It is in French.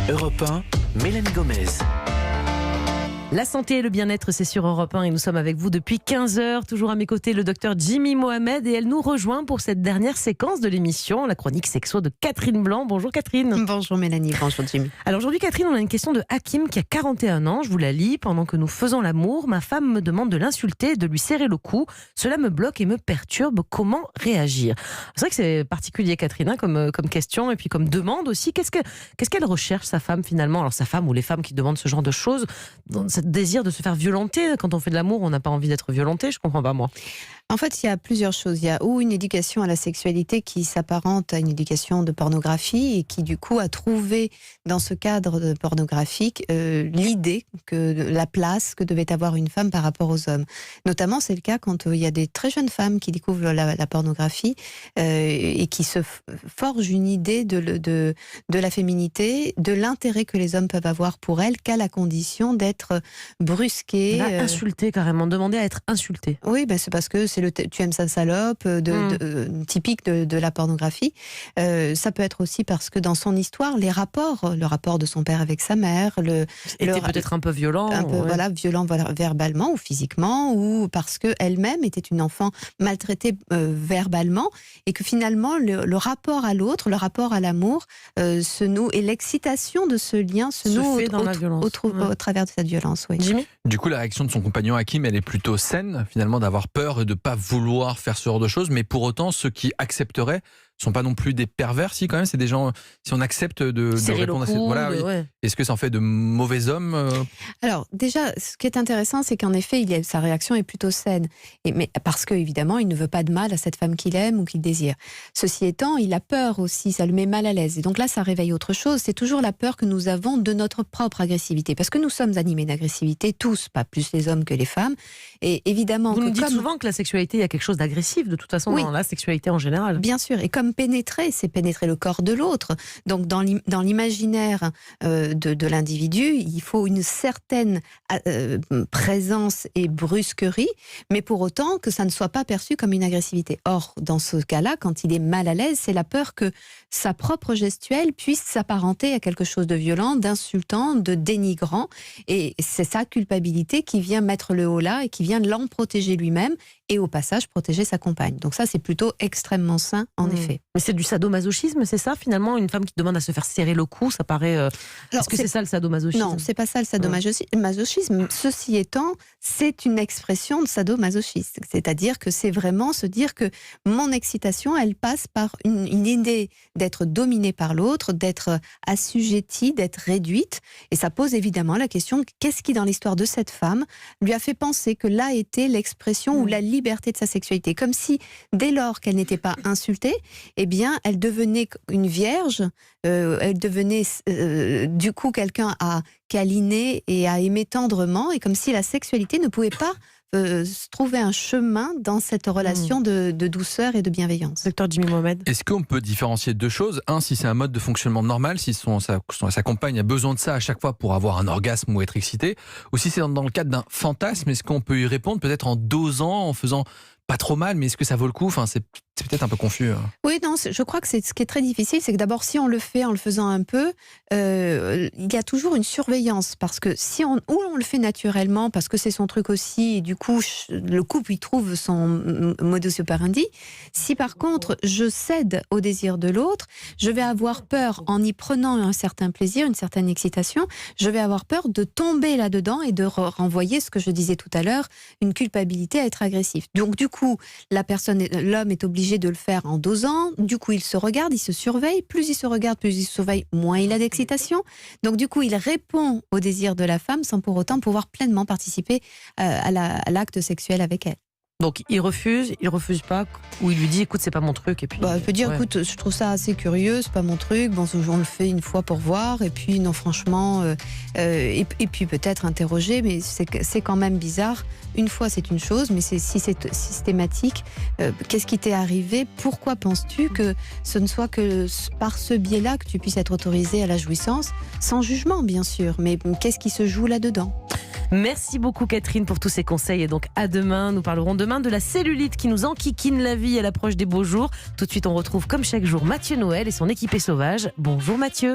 Europe 1, Mélanie Gomez. La santé et le bien-être, c'est sur Europe 1 et nous sommes avec vous depuis 15 heures. Toujours à mes côtés, le docteur Jimmy Mohamed et elle nous rejoint pour cette dernière séquence de l'émission, la chronique sexo de Catherine Blanc. Bonjour Catherine. Bonjour Mélanie, bonjour Jimmy. Alors aujourd'hui Catherine, on a une question de Hakim qui a 41 ans. Je vous la lis. Pendant que nous faisons l'amour, ma femme me demande de l'insulter et de lui serrer le cou. Cela me bloque et me perturbe. Comment réagir? C'est vrai que c'est particulier Catherine hein, comme question et puis comme demande aussi. Qu'est-ce qu'elle recherche sa femme finalement? Alors sa femme ou les femmes qui demandent ce genre de choses, dans ce désir de se faire violenter. Quand on fait de l'amour, on n'a pas envie d'être violenté. Je comprends pas moi. En fait, il y a plusieurs choses. Il y a ou une éducation à la sexualité qui s'apparente à une éducation de pornographie et qui, du coup, a trouvé dans ce cadre pornographique l'idée que la place que devait avoir une femme par rapport aux hommes. Notamment, c'est le cas quand il y a des très jeunes femmes qui découvrent la pornographie et qui se forgent une idée de la féminité, de l'intérêt que les hommes peuvent avoir pour elles, qu'à la condition d'être brusquées. Insultées carrément, demander à être insultées. Oui, ben c'est parce que c'est tu aimes sa salope, typique de la pornographie. Ça peut être aussi parce que dans son histoire, le rapport de son père avec sa mère, était peut-être un peu violent, violent verbalement ou physiquement, ou parce que elle-même était une enfant maltraitée verbalement, et que finalement le rapport à l'autre, le rapport à l'amour se noue, et l'excitation de ce lien se noue au travers de cette violence. Oui. Jimmy ? Du coup, la réaction de son compagnon Hakim, elle est plutôt saine, finalement, d'avoir peur et de ne pas vouloir faire ce genre de choses. Mais pour autant, ceux qui accepteraient ne sont pas non plus des pervers, si quand même. C'est des gens, si on accepte de répondre à cette... Voilà, oui. Ouais. Est-ce que ça en fait de mauvais hommes Alors, déjà, ce qui est intéressant, c'est qu'en effet, sa réaction est plutôt saine. Mais parce qu'évidemment, il ne veut pas de mal à cette femme qu'il aime ou qu'il désire. Ceci étant, il a peur aussi, ça le met mal à l'aise. Et donc là, ça réveille autre chose. C'est toujours la peur que nous avons de notre propre agressivité. Parce que nous sommes animés d'agressivité, tous, pas plus les hommes que les femmes. Et évidemment... Vous nous dites souvent que la sexualité, il y a quelque chose d'agressif, de toute façon, dans la sexualité en général. Bien sûr. Et comme pénétrer, c'est pénétrer le corps de l'autre. Donc dans l'imaginaire de l'individu, il faut une certaine présence et brusquerie, mais pour autant que ça ne soit pas perçu comme une agressivité. Or, dans ce cas-là, quand il est mal à l'aise, c'est la peur que sa propre gestuelle puisse s'apparenter à quelque chose de violent, d'insultant, de dénigrant, et c'est sa culpabilité qui vient mettre le haut là et qui vient l'en protéger lui-même et au passage protéger sa compagne. Donc ça, c'est plutôt extrêmement sain, en effet. Mais c'est du sadomasochisme, c'est ça finalement? Une femme qui demande à se faire serrer le cou, ça paraît... Est-ce que c'est ça le sadomasochisme? Non, c'est pas ça le sadomasochisme. Ceci étant, c'est une expression de sadomasochisme. C'est-à-dire que c'est vraiment se dire que mon excitation, elle passe par une idée d'être dominée par l'autre, d'être assujettie, d'être réduite. Et ça pose évidemment la question, qu'est-ce qui dans l'histoire de cette femme lui a fait penser que là était l'expression ou la liberté de sa sexualité? Comme si, dès lors qu'elle n'était pas insultée, eh bien, elle devenait une vierge, elle devenait du coup quelqu'un à câliner et à aimer tendrement, et comme si la sexualité ne pouvait pas trouver un chemin dans cette relation de douceur et de bienveillance. Docteur Jimmy Mohamed. Est-ce qu'on peut différencier deux choses? Un, si c'est un mode de fonctionnement normal, si sa compagne a besoin de ça à chaque fois pour avoir un orgasme ou être excité, ou si c'est dans le cadre d'un fantasme, est-ce qu'on peut y répondre peut-être en dosant, en faisant pas trop mal, mais est-ce que ça vaut le coup? Enfin, c'est peut-être un peu confus. Oui, non, je crois que ce qui est très difficile, c'est que d'abord, si on le fait en le faisant un peu, il y a toujours une surveillance, parce que ou on le fait naturellement, parce que c'est son truc aussi, et du coup, le couple y trouve son modus operandi. Si par contre, je cède au désir de l'autre, je vais avoir peur, en y prenant un certain plaisir, une certaine excitation, je vais avoir peur de tomber là-dedans et de renvoyer ce que je disais tout à l'heure, une culpabilité à être agressif. Donc du coup, l'homme est obligé de le faire en dosant. Du coup, il se regarde, il se surveille. Plus il se regarde, plus il se surveille, moins il a d'excitation. Donc du coup, il répond au désir de la femme sans pour autant pouvoir pleinement participer à l'acte sexuel avec elle. Donc il refuse pas, ou il lui dit écoute c'est pas mon truc, et puis il peut dire écoute je trouve ça assez curieux, c'est pas mon truc, bon on le fait une fois pour voir, et puis non franchement et puis peut-être interroger, mais c'est quand même bizarre. Une fois c'est une chose, mais si c'est systématique, qu'est-ce qui t'est arrivé? Pourquoi penses-tu que ce ne soit que par ce biais-là que tu puisses être autorisé à la jouissance, sans jugement bien sûr, mais qu'est-ce qui se joue là-dedans? Merci beaucoup Catherine pour tous ces conseils, et donc à demain. Nous parlerons demain de la cellulite qui nous enquiquine la vie à l'approche des beaux jours. Tout de suite on retrouve comme chaque jour Mathieu Noël et son équipée sauvage. Bonjour Mathieu.